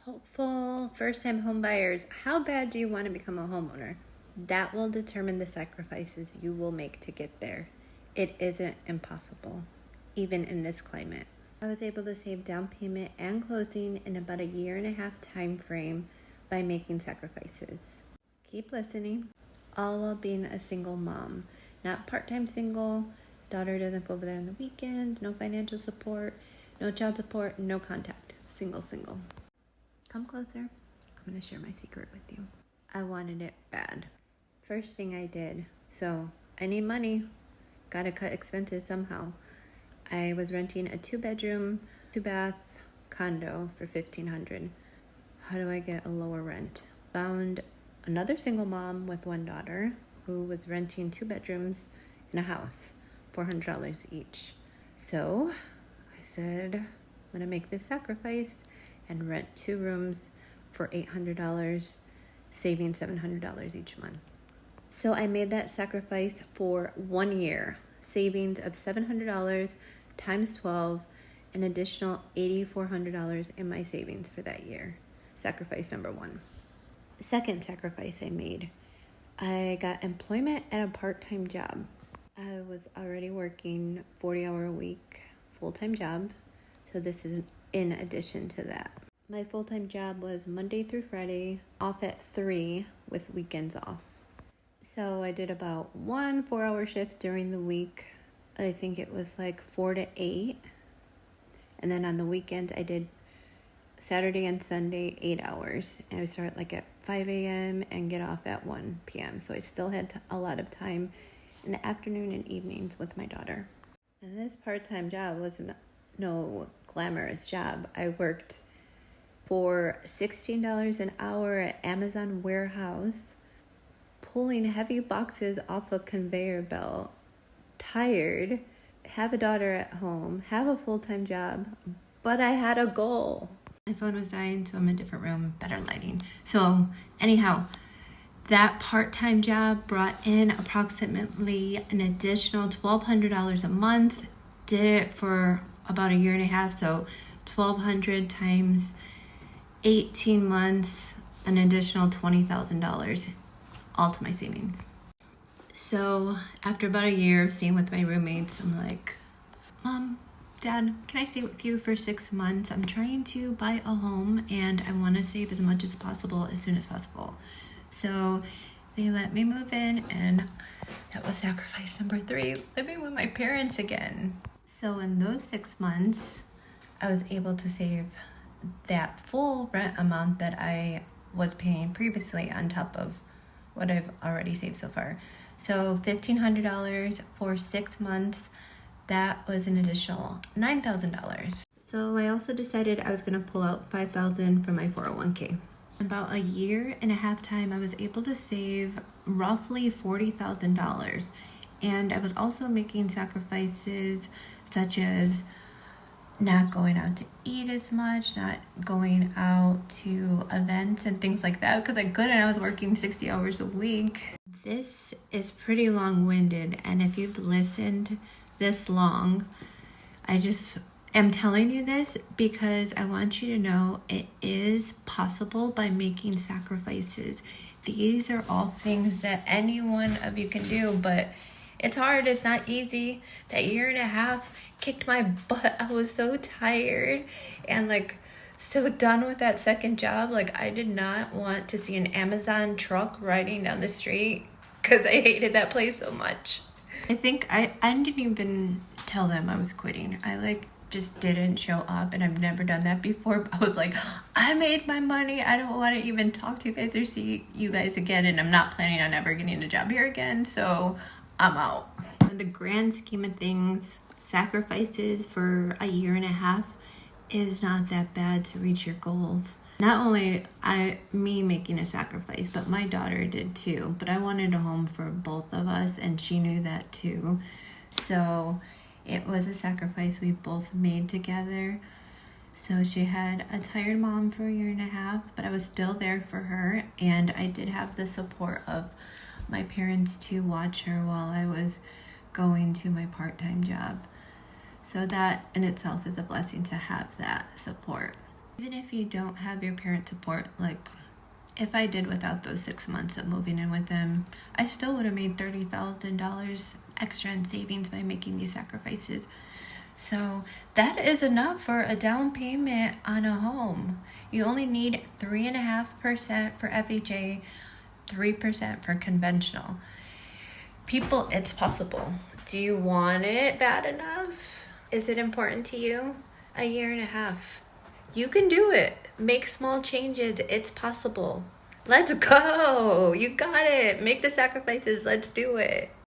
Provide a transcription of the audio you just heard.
Hopeful first-time home buyers, how bad do you want to become a homeowner? That will determine the sacrifices you will make to get there. It isn't impossible, even in this climate. I was able to save down payment and closing in about a 1.5 year time frame by making sacrifices. Keep listening. All while being a single mom, not part-time single. Daughter doesn't go over there on the weekend. No financial support, no child support, no contact. Single. Come closer. I'm going to share my secret with you. I wanted it bad. First thing I did, so I need money. Gotta cut expenses somehow. I was renting a 2-bedroom, 2-bath condo for $1,500. How do I get a lower rent? Found another single mom with 1 daughter who was renting 2 bedrooms in a house, $400 each. So I said, I'm gonna make this sacrifice and rent 2 rooms for $800, saving $700 each month. So I made that sacrifice for 1 year, savings of $700 times 12, an additional $8,400 in my savings for that year. Sacrifice number 1. Second sacrifice I made, I got employment at a part-time job. I was already working 40-hour a week full-time job, so this is in addition to that. My full-time job was Monday through Friday, off at 3 with weekends off. So I did about 1 4-hour shift during the week. I think it was like 4 to 8. And then on the weekends I did Saturday and Sunday 8 hours. And I would start like at 5 a.m. and get off at 1 p.m. So I still had a lot of time in the afternoon and evenings with my daughter. And this part-time job was no glamorous job. I worked for $16 an hour at Amazon warehouse, pulling heavy boxes off a conveyor belt, tired, have a daughter at home, have a full-time job, but I had a goal. My phone was dying, so I'm in a different room, better lighting. So anyhow, that part-time job brought in approximately an additional $1,200 a month. Did it for about a 1.5 years, so $1,200 times 18 months, an additional $20,000, all to my savings. So after about a year of staying with my roommates, I'm like, Mom, Dad, can I stay with you for 6 months? I'm trying to buy a home and I want to save as much as possible as soon as possible. So they let me move in, and that was sacrifice number 3, living with my parents again. So in those 6 months, I was able to save that full rent amount that I was paying previously on top of what I've already saved so far. So $1,500 for 6 months, that was an additional $9,000. So I also decided I was going to pull out $5,000 from my 401k. About a 1.5 year time, I was able to save roughly $40,000. And I was also making sacrifices such as not going out to eat as much, not going out to events and things like that because I couldn't. I was working 60 hours a week. This is pretty long-winded, and if you've listened this long, I just am telling you this because I want you to know it is possible by making sacrifices. These are all things that any one of you can do, but it's hard. It's not easy. That 1.5 years kicked my butt. I was so tired and like so done with that second job. Like I did not want to see an Amazon truck riding down the street because I hated that place so much. I think I didn't even tell them I was quitting. I just didn't show up, and I've never done that before. But I was like, I made my money. I don't want to even talk to you guys or see you guys again, and I'm not planning on ever getting a job here again, so I'm out. In the grand scheme of things, sacrifices for a 1.5 years is not that bad to reach your goals. Not only me making a sacrifice, but my daughter did too. But I wanted a home for both of us, and she knew that too. So it was a sacrifice we both made together. So she had a tired mom for a 1.5 years, but I was still there for her, and I did have the support of my parents to watch her while I was going to my part-time job. So that in itself is a blessing to have that support. Even if you don't have your parent support, like if I did without those 6 months of moving in with them, I still would have made $30,000 extra in savings by making these sacrifices. So that is enough for a down payment on a home. You only need 3.5% for FHA, 3% for conventional. People, it's possible. Do you want it bad enough? Is it important to you? A year and a half. You can do it. Make small changes. It's possible. Let's go. You got it. Make the sacrifices. Let's do it.